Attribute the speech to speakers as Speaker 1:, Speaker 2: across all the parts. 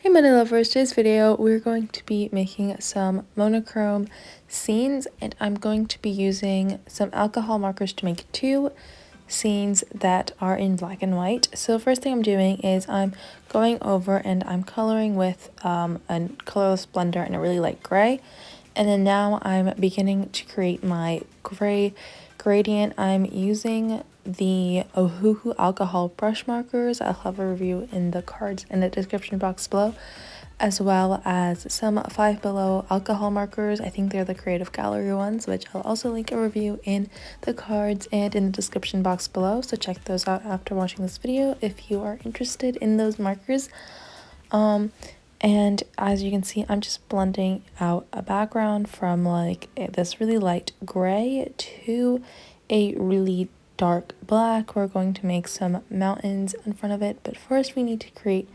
Speaker 1: Hey money lovers, today's video we're going to be making some monochrome scenes, and I'm going to be using some alcohol markers to make two scenes that are in black and white. So first thing I'm doing is I'm going over and I'm coloring with a colorless blender in a really light gray, and then now I'm beginning to create my gray gradient. I'm using the OHUHU alcohol brush markers. I'll have a review in the cards in the description box below, as well as some Five Below alcohol markers. I think they're the Creative Gallery ones, which I'll also link a review in the cards and in the description box below, so check those out after watching this video if you are interested in those markers. And as you can see, I'm just blending out a background from like this really light gray to a really dark black. We're going to make some mountains in front of it, but first we need to create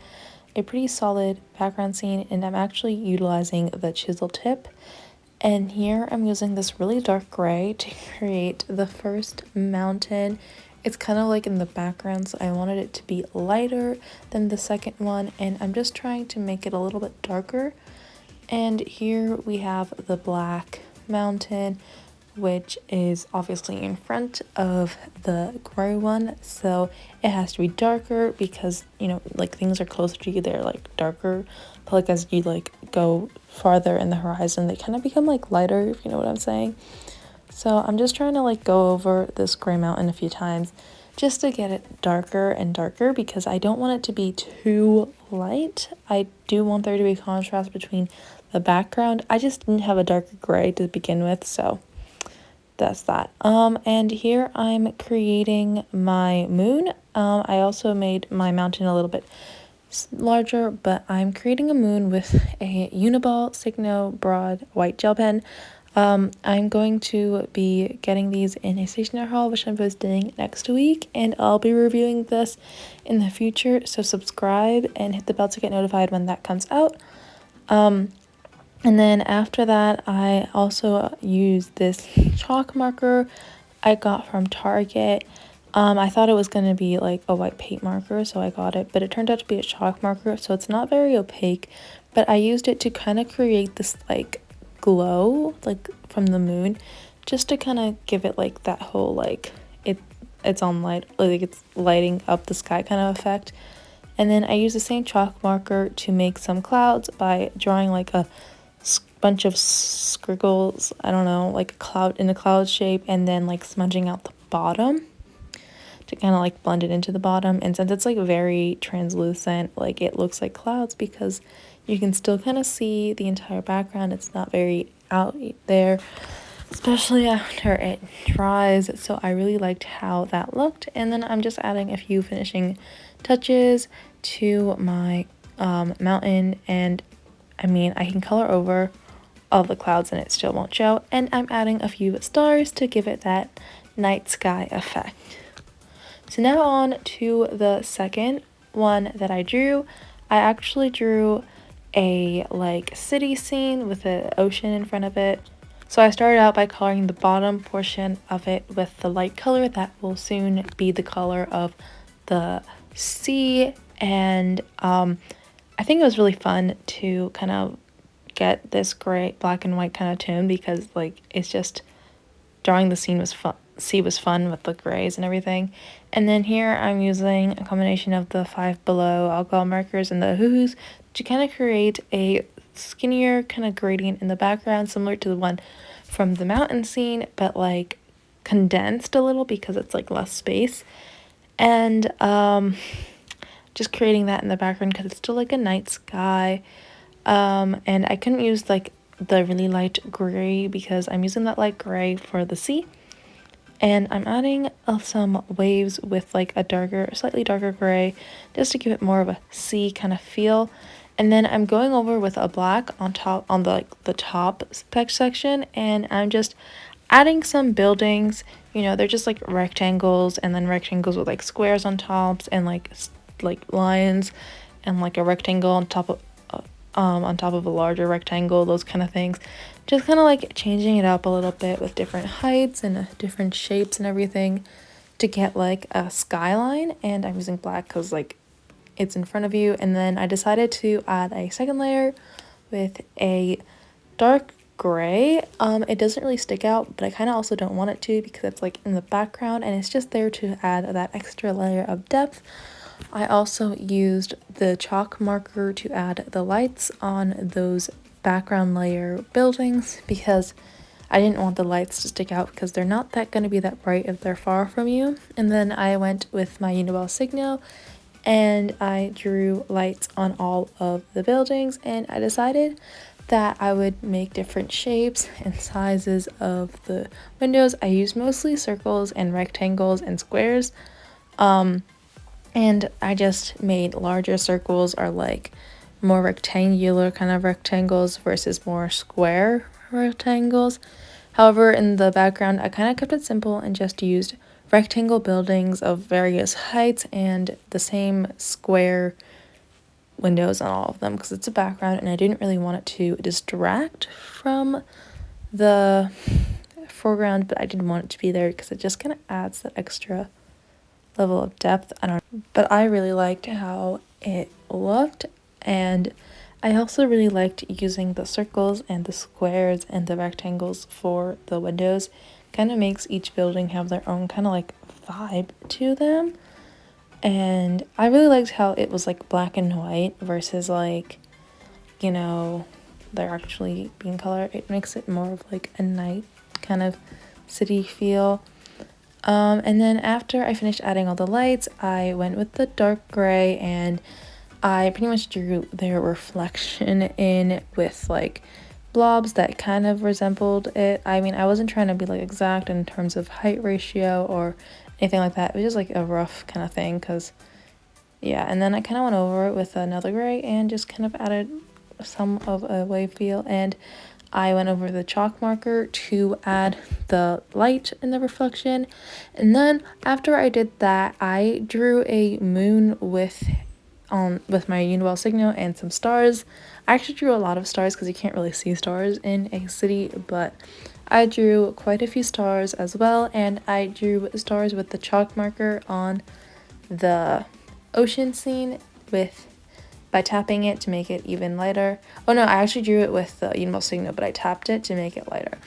Speaker 1: a pretty solid background scene, and I'm actually utilizing the chisel tip. And here I'm using this really dark gray to create the first mountain. It's kind of like in the background, so I wanted it to be lighter than the second one, and I'm just trying to make it a little bit darker. And here we have the black mountain, which is obviously in front of the gray one, so it has to be darker because, you know, like things are closer to you, they're like darker, but like as you like go farther in the horizon, they kind of become like lighter, if you know what I'm saying. So I'm just trying to like go over this gray mountain a few times just to get it darker and darker, because I don't want it to be too light. I do want there to be contrast between the background. I just didn't have a darker gray to begin with, so that's that. And here I'm creating my moon. I also made my mountain a little bit larger, but I'm creating a moon with a Uniball Signo Broad White Gel Pen. I'm going to be getting these in a stationery haul, which I'm posting next week, and I'll be reviewing this in the future, so subscribe and hit the bell to get notified when that comes out. And then after that, I also used this chalk marker I got from Target. I thought it was going to be like a white paint marker, so I got it, but it turned out to be a chalk marker, so it's not very opaque, but I used it to kind of create this like glow like from the moon, just to kind of give it like that whole like it's on light, like it's lighting up the sky kind of effect. And then I used the same chalk marker to make some clouds by drawing like a bunch of squiggles, I don't know, like a cloud in a cloud shape, and then like smudging out the bottom to kind of like blend it into the bottom. And since it's like very translucent, like it looks like clouds because you can still kind of see the entire background. It's not very out there, especially after it dries, so I really liked how that looked. And then I'm just adding a few finishing touches to my mountain, and I mean, I can color over all the clouds and it still won't show, and I'm adding a few stars to give it that night sky effect. So now on to the second one that I drew. I actually drew a like city scene with an ocean in front of it. So I started out by coloring the bottom portion of it with the light color that will soon be the color of the sea, and I think it was really fun to kind of get this gray, black and white kind of tone, because like it's just drawing the scene was fun. Sea was fun with the grays and everything. And then here I'm using a combination of the Five Below alcohol markers and the OHUHUs to kind of create a skinnier kind of gradient in the background, similar to the one from the mountain scene, but like condensed a little because it's like less space. And just creating that in the background because it's still like a night sky. And I couldn't use like the really light gray because I'm using that light gray for the sea. And I'm adding some waves with like a darker, slightly darker gray, just to give it more of a sea kind of feel. And then I'm going over with a black on top, on the like the top spec section, and I'm just adding some buildings. You know, they're just like rectangles, and then rectangles with like squares on tops, and like lines, and like a rectangle on top of a larger rectangle, those kind of things. Just kind of like changing it up a little bit with different heights and different shapes and everything to get like a skyline. And I'm using black because like it's in front of you. And then I decided to add a second layer with a dark gray. It doesn't really stick out, but I kind of also don't want it to because it's like in the background and it's just there to add that extra layer of depth. I also used the chalk marker to add the lights on those background layer buildings because I didn't want the lights to stick out because they're not going to be that bright if they're far from you. And then I went with my Uniball Signo and I drew lights on all of the buildings, and I decided that I would make different shapes and sizes of the windows. I used mostly circles and rectangles and squares. And I just made larger circles or like more rectangular kind of rectangles versus more square rectangles. However, in the background, I kind of kept it simple and just used rectangle buildings of various heights and the same square windows on all of them because it's a background and I didn't really want it to distract from the foreground, but I didn't want it to be there because it just kind of adds that extra level of depth. I don't know, but I really liked how it looked, and I also really liked using the circles and the squares and the rectangles for the windows. Kind of makes each building have their own kind of like vibe to them. And I really liked how it was like black and white versus like, you know, they're actually being color. It makes it more of like a night kind of city feel. And then after I finished adding all the lights, I went with the dark gray and I pretty much drew their reflection in with like blobs that kind of resembled it. I mean, I wasn't trying to be like exact in terms of height ratio or anything like that. It was just like a rough kind of thing because, yeah. And then I kind of went over it with another gray and just kind of added some of a wave feel. And I went over the chalk marker to add the light in the reflection. And then after I did that, I drew a moon with my Uniball Signo and some stars. I actually drew a lot of stars because you can't really see stars in a city, but I drew quite a few stars as well, and I drew stars with the chalk marker on the ocean scene by tapping it to make it even lighter. Oh no, I actually drew it with the Uniball Signo, but I tapped it to make it lighter.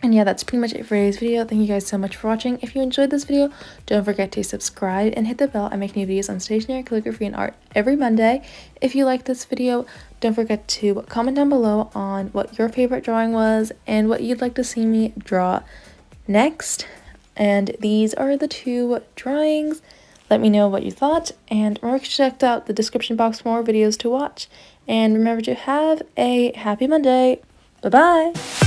Speaker 1: And yeah, that's pretty much it for today's video. Thank you guys so much for watching. If you enjoyed this video, don't forget to subscribe and hit the bell. I make new videos on stationery, calligraphy, and art every Monday. If you like this video, don't forget to comment down below on what your favorite drawing was and what you'd like to see me draw next. And these are the two drawings. Let me know what you thought, and remember to check out the description box for more videos to watch. And remember to have a happy Monday. Bye-bye!